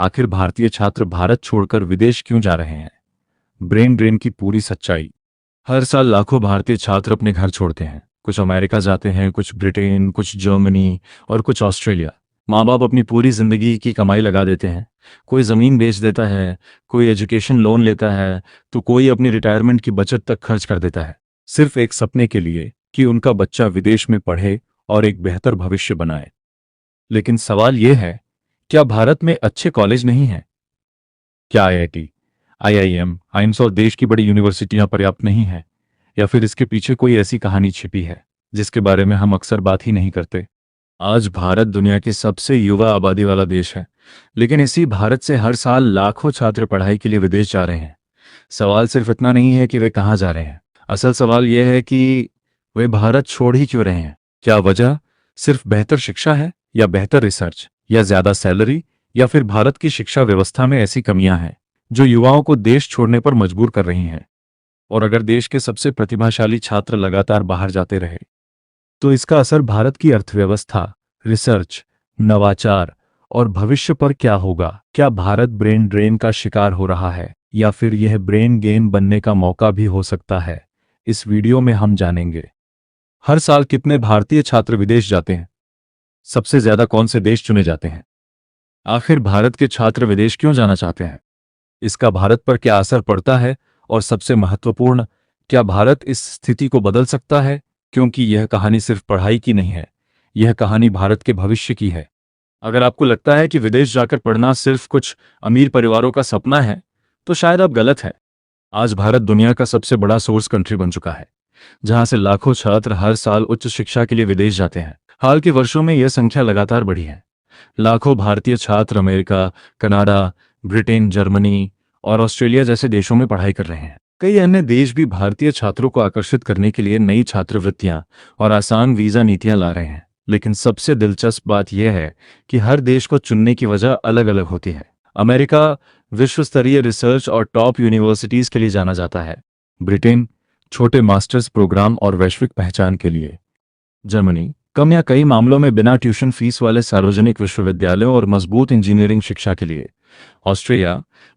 आखिर भारतीय छात्र भारत छोड़कर विदेश क्यों जा रहे हैं? ब्रेन ड्रेन की पूरी सच्चाई। हर साल लाखों भारतीय छात्र अपने घर छोड़ते हैं। कुछ अमेरिका जाते हैं, कुछ ब्रिटेन, कुछ जर्मनी और कुछ ऑस्ट्रेलिया। माँ बाप अपनी पूरी जिंदगी की कमाई लगा देते हैं। कोई ज़मीन बेच देता है, कोई एजुकेशन लोन लेता है, तो कोई अपनी रिटायरमेंट की बचत तक खर्च कर देता है, सिर्फ एक सपने के लिए कि उनका बच्चा विदेश में पढ़े और एक बेहतर भविष्य बनाए। लेकिन सवाल यह है, क्या भारत में अच्छे कॉलेज नहीं हैं? क्या आईआईटी, आईआईएम, आइम्स और देश की बड़ी यूनिवर्सिटियां पर्याप्त नहीं हैं? या फिर इसके पीछे कोई ऐसी कहानी छिपी है जिसके बारे में हम अक्सर बात ही नहीं करते? आज भारत दुनिया की सबसे युवा आबादी वाला देश है, लेकिन इसी भारत से हर साल लाखों छात्र पढ़ाई के लिए विदेश जा रहे हैं। सवाल सिर्फ इतना नहीं है कि वे कहाँ जा रहे हैं, असल सवाल यह है कि वे भारत छोड़ ही क्यों रहे हैं। क्या वजह सिर्फ बेहतर शिक्षा है, या बेहतर रिसर्च, या ज्यादा सैलरी, या फिर भारत की शिक्षा व्यवस्था में ऐसी कमियां हैं जो युवाओं को देश छोड़ने पर मजबूर कर रही हैं? और अगर देश के सबसे प्रतिभाशाली छात्र लगातार बाहर जाते रहे तो इसका असर भारत की अर्थव्यवस्था, रिसर्च, नवाचार और भविष्य पर क्या होगा? क्या भारत ब्रेन ड्रेन का शिकार हो रहा है, या फिर यह ब्रेन गेन बनने का मौका भी हो सकता है? इस वीडियो में हम जानेंगे। हर साल कितने भारतीय छात्र विदेश जाते हैं? सबसे ज्यादा कौन से देश चुने जाते हैं? आखिर भारत के छात्र विदेश क्यों जाना चाहते हैं? इसका भारत पर क्या असर पड़ता है? और सबसे महत्वपूर्ण, क्या भारत इस स्थिति को बदल सकता है? क्योंकि यह कहानी सिर्फ पढ़ाई की नहीं है, यह कहानी भारत के भविष्य की है। अगर आपको लगता है कि विदेश जाकर पढ़ना सिर्फ कुछ अमीर परिवारों का सपना है, तो शायद आप गलत है। आज भारत दुनिया का सबसे बड़ा सोर्स कंट्री बन चुका है, जहां से लाखों छात्र हर साल उच्च शिक्षा के लिए विदेश जाते हैं। हाल के वर्षों में यह संख्या लगातार बढ़ी है। लाखों भारतीय छात्र अमेरिका, कनाडा, ब्रिटेन, जर्मनी और ऑस्ट्रेलिया जैसे देशों में पढ़ाई कर रहे हैं। कई अन्य देश भी भारतीय छात्रों को आकर्षित करने के लिए नई छात्रवृत्तियां और आसान वीजा नीतियां ला रहे हैं। लेकिन सबसे दिलचस्प बात यह है कि हर देश को चुनने की वजह अलग अलग होती है। अमेरिका विश्व स्तरीय रिसर्च और टॉप यूनिवर्सिटीज के लिए जाना जाता है। ब्रिटेन छोटे मास्टर्स प्रोग्राम और वैश्विक पहचान के लिए। जर्मनी कम या कई मामलों में बिना ट्यूशन फीस वाले सार्वजनिक विश्वविद्यालयों और मजबूत इंजीनियरिंग शिक्षा के लिए। ऑस्ट्रेलिया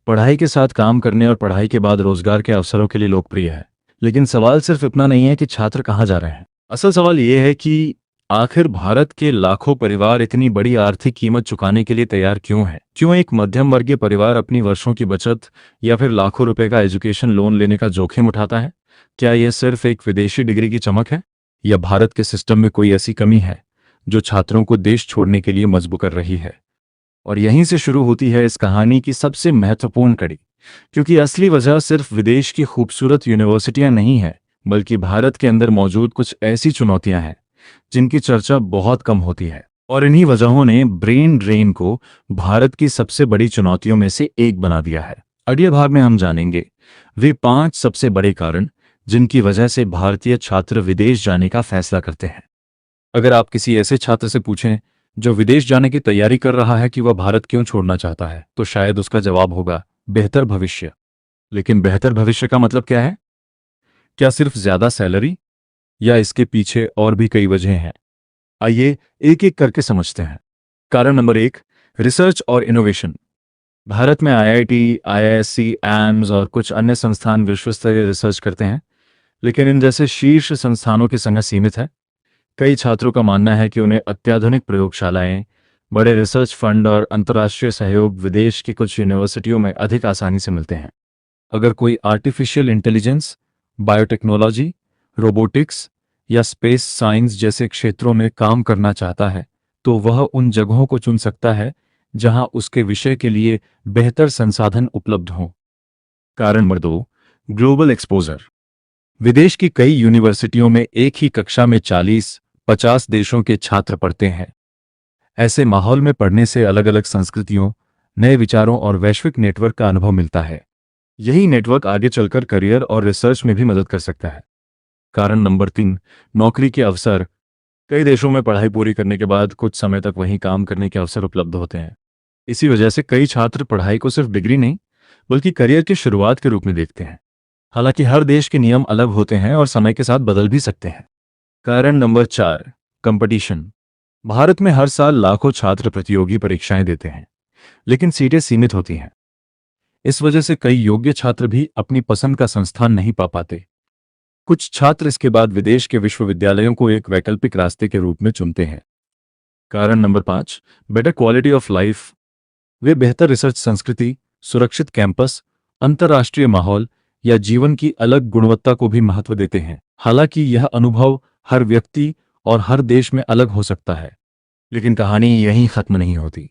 पढ़ाई के साथ काम करने और पढ़ाई के बाद रोजगार के अवसरों के लिए लोकप्रिय है। लेकिन सवाल सिर्फ इतना नहीं है कि छात्र कहाँ जा रहे हैं। असल सवाल यह है कि आखिर भारत के लाखों परिवार इतनी बड़ी आर्थिक कीमत चुकाने के लिए तैयार क्यों है? क्यों एक मध्यम वर्गीय परिवार अपनी वर्षों की बचत या फिर लाखों रुपए का एजुकेशन लोन लेने का जोखिम उठाता है? क्या यह सिर्फ एक विदेशी डिग्री की चमक है, या भारत के सिस्टम में कोई ऐसी कमी है जो छात्रों को देश छोड़ने के लिए मजबूर कर रही है? और यहीं से शुरू होती है इस कहानी की सबसे महत्वपूर्ण कड़ी, क्योंकि असली वजह सिर्फ विदेश की खूबसूरत यूनिवर्सिटियां नहीं है, बल्कि भारत के अंदर मौजूद कुछ ऐसी चुनौतियां हैं जिनकी चर्चा बहुत कम होती है। और इन्हीं वजहों ने ब्रेन ड्रेन को भारत की सबसे बड़ी चुनौतियों में से एक बना दिया है। अगले भाग में हम जानेंगे वे 5 सबसे बड़े कारण जिनकी वजह से भारतीय छात्र विदेश जाने का फैसला करते हैं। अगर आप किसी ऐसे छात्र से पूछें जो विदेश जाने की तैयारी कर रहा है कि वह भारत क्यों छोड़ना चाहता है, तो शायद उसका जवाब होगा बेहतर भविष्य। लेकिन बेहतर भविष्य का मतलब क्या है? क्या सिर्फ ज्यादा सैलरी, या इसके पीछे और भी कई वजह हैं? आइए एक एक करके समझते हैं। कारण नंबर 1, रिसर्च और इनोवेशन। भारत में आईआईटी, आईआईएससी, एम्स और कुछ अन्य संस्थान विश्व स्तरीय रिसर्च करते हैं, लेकिन इन जैसे शीर्ष संस्थानों की संख्या सीमित है। कई छात्रों का मानना है कि उन्हें अत्याधुनिक प्रयोगशालाएं, बड़े रिसर्च फंड और अंतर्राष्ट्रीय सहयोग विदेश की कुछ यूनिवर्सिटियों में अधिक आसानी से मिलते हैं। अगर कोई आर्टिफिशियल इंटेलिजेंस, बायोटेक्नोलॉजी, रोबोटिक्स या स्पेस साइंस जैसे क्षेत्रों में काम करना चाहता है, तो वह उन जगहों को चुन सकता है जहां उसके विषय के लिए बेहतर संसाधन उपलब्ध हों। कारण नंबर 2, ग्लोबल एक्सपोजर। विदेश की कई यूनिवर्सिटियों में एक ही कक्षा में 40-50 देशों के छात्र पढ़ते हैं। ऐसे माहौल में पढ़ने से अलग अलग संस्कृतियों, नए विचारों और वैश्विक नेटवर्क का अनुभव मिलता है। यही नेटवर्क आगे चलकर करियर और रिसर्च में भी मदद कर सकता है। कारण नंबर 3, नौकरी के अवसर। कई देशों में पढ़ाई पूरी करने के बाद कुछ समय तक वहीं काम करने के अवसर उपलब्ध होते हैं। इसी वजह से कई छात्र पढ़ाई को सिर्फ डिग्री नहीं, बल्कि करियर की शुरुआत के रूप में देखते हैं। हालांकि हर देश के नियम अलग होते हैं और समय के साथ बदल भी सकते हैं। कारण नंबर 4, कंपटीशन। भारत में हर साल लाखों छात्र प्रतियोगी परीक्षाएं देते हैं, लेकिन सीटें सीमित होती हैं। इस वजह से कई योग्य छात्र भी अपनी पसंद का संस्थान नहीं पा पाते। कुछ छात्र इसके बाद विदेश के विश्वविद्यालयों को एक वैकल्पिक रास्ते के रूप में चुनते हैं। कारण number 5, better quality of life. वे बेहतर रिसर्च संस्कृति, सुरक्षित कैंपस, अंतर्राष्ट्रीय माहौल या जीवन की अलग गुणवत्ता को भी महत्व देते हैं। हालांकि यह अनुभव हर व्यक्ति और हर देश में अलग हो सकता है, लेकिन कहानी यहीं खत्म नहीं होती।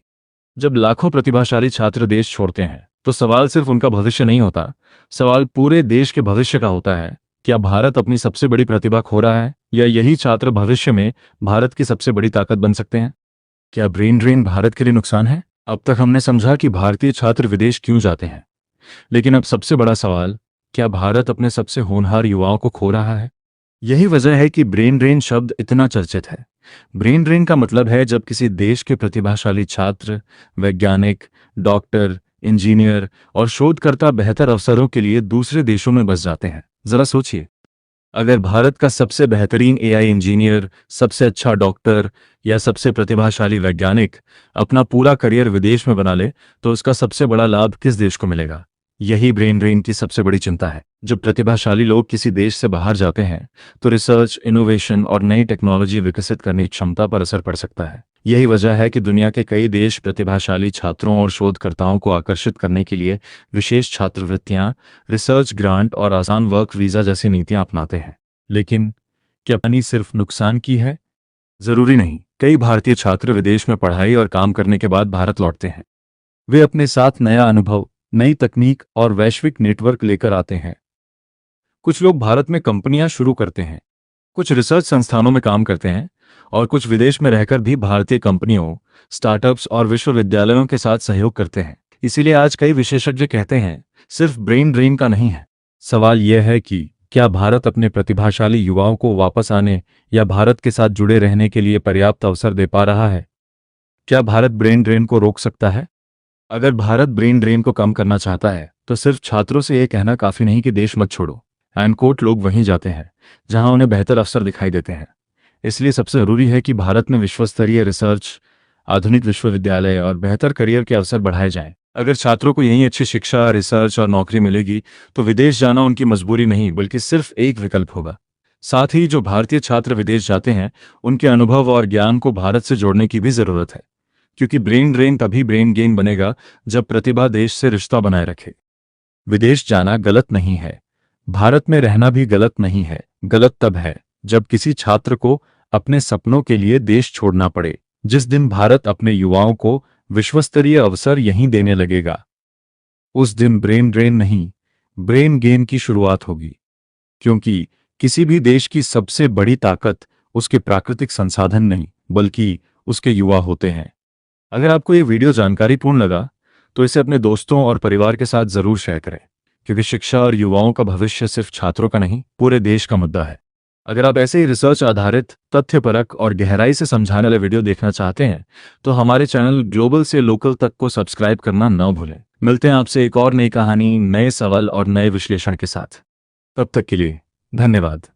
जब लाखों प्रतिभाशाली छात्र देश छोड़ते हैं तो सवाल सिर्फ उनका भविष्य नहीं होता, सवाल पूरे देश के भविष्य का होता है। क्या भारत अपनी सबसे बड़ी प्रतिभा खो रहा है, या यही छात्र भविष्य में भारत की सबसे बड़ी ताकत बन सकते हैं? क्या ब्रेन ड्रेन भारत के लिए नुकसान है? अब तक हमने समझा कि भारतीय छात्र विदेश क्यों जाते हैं, लेकिन अब सबसे बड़ा सवाल, क्या भारत अपने सबसे होनहार युवाओं को खो रहा है? यही वजह है कि ब्रेन ड्रेन शब्द इतना चर्चित है। ब्रेन ड्रेन का मतलब है जब किसी देश के प्रतिभाशाली छात्र, वैज्ञानिक, डॉक्टर, इंजीनियर और शोधकर्ता बेहतर अवसरों के लिए दूसरे देशों में बस जाते हैं। जरा सोचिए, अगर भारत का सबसे बेहतरीन एआई इंजीनियर, सबसे अच्छा डॉक्टर या सबसे प्रतिभाशाली वैज्ञानिक अपना पूरा करियर विदेश में बना ले, तो उसका सबसे बड़ा लाभ किस देश को मिलेगा? यही ब्रेन ड्रेन की सबसे बड़ी चिंता है। जब प्रतिभाशाली लोग किसी देश से बाहर जाते हैं तो रिसर्च, इनोवेशन और नई टेक्नोलॉजी विकसित करने की क्षमता पर असर पड़ सकता है। यही वजह है कि दुनिया के कई देश प्रतिभाशाली छात्रों और शोधकर्ताओं को आकर्षित करने के लिए विशेष छात्रवृत्तियां, रिसर्च ग्रांट और आसान वर्क वीज़ा जैसी नीतियां अपनाते हैं। लेकिन क्या कहानी सिर्फ नुकसान की है? जरूरी नहीं। कई भारतीय छात्र विदेश में पढ़ाई और काम करने के बाद भारत लौटते हैं। वे अपने साथ नया अनुभव, नई तकनीक और वैश्विक नेटवर्क लेकर आते हैं। कुछ लोग भारत में कंपनियां शुरू करते हैं, कुछ रिसर्च संस्थानों में काम करते हैं और कुछ विदेश में रहकर भी भारतीय कंपनियों, स्टार्टअप्स और विश्वविद्यालयों के साथ सहयोग करते हैं। इसीलिए आज कई विशेषज्ञ कहते हैं, सिर्फ ब्रेन ड्रेन का नहीं है। सवाल यह है कि क्या भारत अपने प्रतिभाशाली युवाओं को वापस आने या भारत के साथ जुड़े रहने के लिए पर्याप्त अवसर दे पा रहा है? क्या भारत ब्रेन ड्रेन को रोक सकता है? अगर भारत ब्रेन ड्रेन को कम करना चाहता है तो सिर्फ छात्रों से यह कहना काफी नहीं कि देश मत छोड़ो। एनकोट लोग वहीं जाते हैं जहां उन्हें बेहतर अवसर दिखाई देते हैं। इसलिए सबसे जरूरी है कि भारत में विश्वस्तरीय रिसर्च, आधुनिक विश्वविद्यालय और बेहतर करियर के अवसर बढ़ाए जाएं। अगर छात्रों को यहीं अच्छी शिक्षा, रिसर्च और नौकरी मिलेगी तो विदेश जाना उनकी मजबूरी नहीं बल्कि सिर्फ एक विकल्प होगा। साथ ही जो भारतीय छात्र विदेश जाते हैं उनके अनुभव और ज्ञान को भारत से जोड़ने की भी जरूरत है, क्योंकि ब्रेन ड्रेन तभी ब्रेन गेन बनेगा जब प्रतिभा देश से रिश्ता बनाए रखे। विदेश जाना गलत नहीं है, भारत में रहना भी गलत नहीं है। गलत तब है जब किसी छात्र को अपने सपनों के लिए देश छोड़ना पड़े। जिस दिन भारत अपने युवाओं को विश्वस्तरीय अवसर यहीं देने लगेगा, उस दिन ब्रेन ड्रेन नहीं, ब्रेन गेन की शुरुआत होगी। क्योंकि किसी भी देश की सबसे बड़ी ताकत उसके प्राकृतिक संसाधन नहीं बल्कि उसके युवा होते हैं। अगर आपको ये वीडियो जानकारीपूर्ण लगा तो इसे अपने दोस्तों और परिवार के साथ जरूर शेयर करें, क्योंकि शिक्षा और युवाओं का भविष्य सिर्फ छात्रों का नहीं, पूरे देश का मुद्दा है। अगर आप ऐसे ही रिसर्च आधारित, तथ्यपरक और गहराई से समझाने वाले वीडियो देखना चाहते हैं तो हमारे चैनल ग्लोबल से लोकल तक को सब्सक्राइब करना न भूलें। मिलते हैं आपसे एक और नई कहानी, नए सवाल और नए विश्लेषण के साथ। तब तक के लिए धन्यवाद।